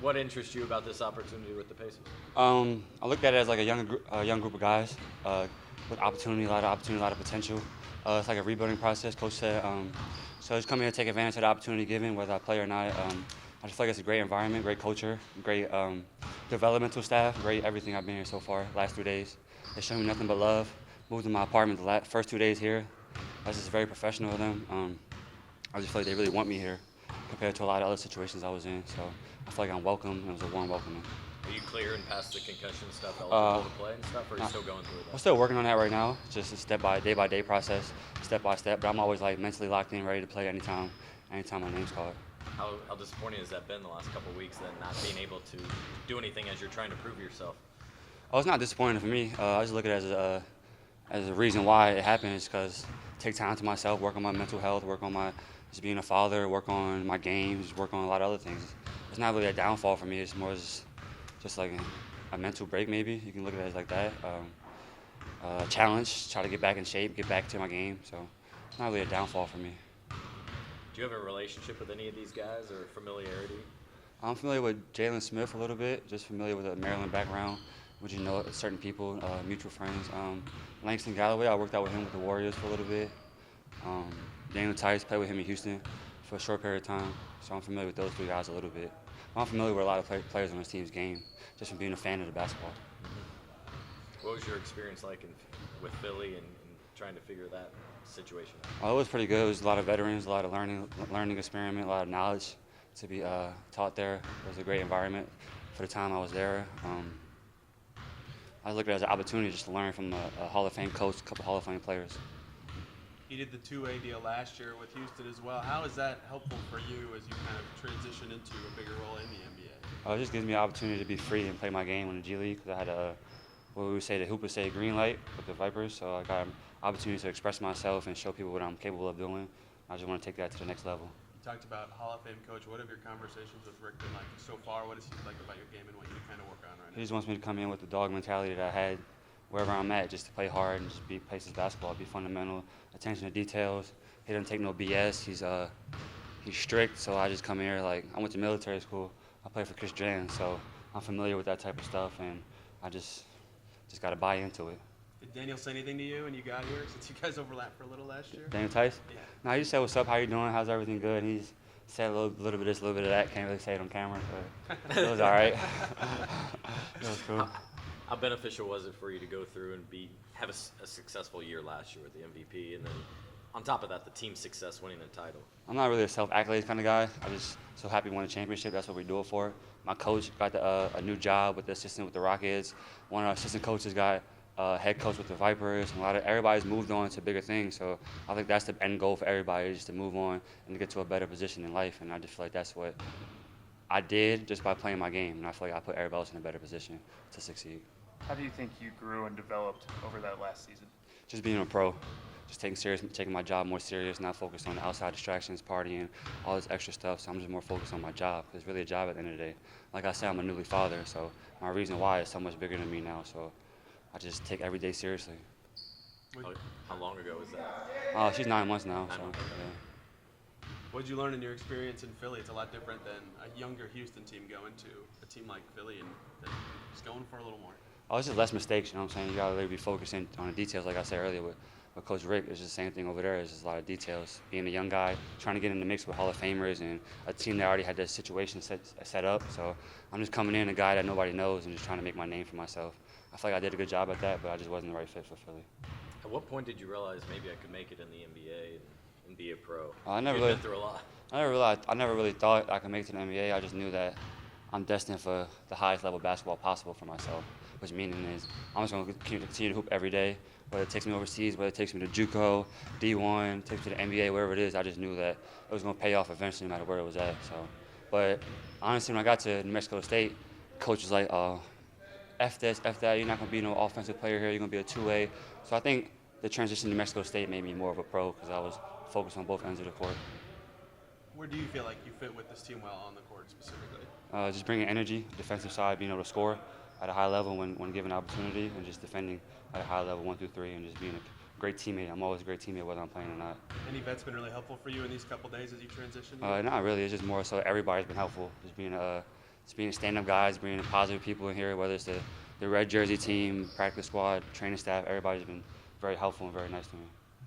What interests you about this opportunity with the Pacers? I looked at it as like a young group of guys with opportunity, a lot of opportunity, a lot of potential. It's like a rebuilding process, coach said. So just come here to take advantage of the opportunity given, whether I play or not. I just feel like it's a great environment, great culture, great developmental staff, great everything I've been here so far. Last 3 days, they showed me nothing but love. Moved to my apartment the first 2 days here. That's just very professional of them. I just feel like they really want me here compared to a lot of other situations I was in. So I feel like I'm welcome. It was a warm welcoming. Are you clear and past the concussion stuff, Uh, eligible to play and stuff, or are you still going through I'm that? still working on that right now. Just a day by day process, step by step. But I'm always like mentally locked in, ready to play anytime my name's called. How disappointing has that been the last couple of weeks, then not being able to do anything as you're trying to prove yourself? Oh, it's not disappointing for me. I just look at it as a reason why it happened. Is because take time to myself, work on my mental health, work on my just being a father, work on my games, work on a lot of other things. It's not really a downfall for me. It's more just like a mental break, maybe you can look at it as like that. Challenge, try to get back in shape, get back to my game. So it's not really a downfall for me. Do you have a relationship with any of these guys or familiarity? I'm familiar with Jalen Smith a little bit, just familiar with a Maryland background, which you know certain people, mutual friends. Langston Galloway, I worked out with him with the Warriors for a little bit. Um, Daniel Tice played with him in Houston for a short period of time, so I'm familiar with those three guys a little bit. I'm familiar with a lot of players on this team's game, just from being a fan of the basketball. What was your experience like with Philly and trying to figure that situation out? It was pretty good. It was a lot of veterans, a lot of learning experiment, a lot of knowledge to be taught there. It was a great environment for the time I was there. I looked at it as an opportunity just to learn from a Hall of Fame coach, a couple Hall of Fame players. You did the two-way deal last year with Houston as well. How is that helpful for you as you kind of transition into a bigger role in the NBA? It just gives me an opportunity to be free and play my game in the G League because I had what we would say, the hoop would say green light with the Vipers. So I got an opportunity to express myself and show people what I'm capable of doing. I just want to take that to the next level. You talked about Hall of Fame coach. What have your conversations with Rick been like so far? What does he like about your game and what you kind of work on right He now? just wants me to come in with the dog mentality that I had wherever I'm at, just to play hard and just play his basketball, be fundamental, attention to details. He doesn't take no BS. He's strict, so I just come here like I went to military school. I played for Chris Jan, so I'm familiar with that type of stuff, and I just got to buy into it. Did Daniel say anything to you when you got here? Since you guys overlapped for a little last year. Daniel Tice? Yeah. No, he just said, "What's up? How you doing? How's everything good?" And he's said a little bit of this, a little bit of that. Can't really say it on camera, but it was all right. It was cool. How beneficial was it for you to go through and have a successful year last year with the MVP, and then on top of that, the team success winning the title? I'm not really a self-accolades kind of guy. I'm just so happy to win a championship. That's what we do it for. My coach got a new job with the assistant with the Rockets. One of our assistant coaches got head coach with the Vipers. And everybody's moved on to bigger things. So I think that's the end goal for everybody, just to move on and to get to a better position in life. And I just feel like that's what I did just by playing my game. And I feel like I put everybody else in a better position to succeed. How do you think you grew and developed over that last season? Just being a pro, just taking my job more serious, not focused on the outside distractions, partying, all this extra stuff. So I'm just more focused on my job. It's really a job at the end of the day. Like I said, I'm a newly father, so my reason why is so much bigger than me now. So I just take every day seriously. How long ago was that? She's 9 months now. 9 So months. yeah. What did you learn in your experience in Philly? It's a lot different than a younger Houston team going to a team like Philly and just going for a little more. It's just less mistakes, you know what I'm saying? You gotta really be focusing on the details, like I said earlier with Coach Rick. It's just the same thing over there. It's just a lot of details. Being a young guy, trying to get in the mix with Hall of Famers and a team that already had the situation set up. So I'm just coming in, a guy that nobody knows, and just trying to make my name for myself. I feel like I did a good job at that, but I just wasn't the right fit for Philly. At what point did you realize maybe I could make it in the NBA and be a pro? I never You've really, been through a lot. I never really thought I could make it to the NBA. I just knew that I'm destined for the highest level of basketball possible for myself, which meaning is I'm just going to continue to hoop every day, whether it takes me overseas, whether it takes me to JUCO, D1, takes me to the NBA, wherever it is. I just knew that it was going to pay off eventually, no matter where it was at. So, but honestly, when I got to New Mexico State, coach was like, F this, F that. You're not going to be no offensive player here. You're going to be a two-way. So I think the transition to New Mexico State made me more of a pro because I was focused on both ends of the court. Where do you feel like you fit with this team well on the court specifically? Just bringing energy, defensive side, being able to score at a high level when given opportunity, and just defending at a high level 1 through 3, and just being a great teammate. I'm always a great teammate whether I'm playing or not. Any vets been really helpful for you in these couple days as you transition? Not really. It's just more so everybody's been helpful. Just being just being stand-up guys, bringing positive people in here, whether it's the red jersey team, practice squad, training staff. Everybody's been very helpful and very nice to me.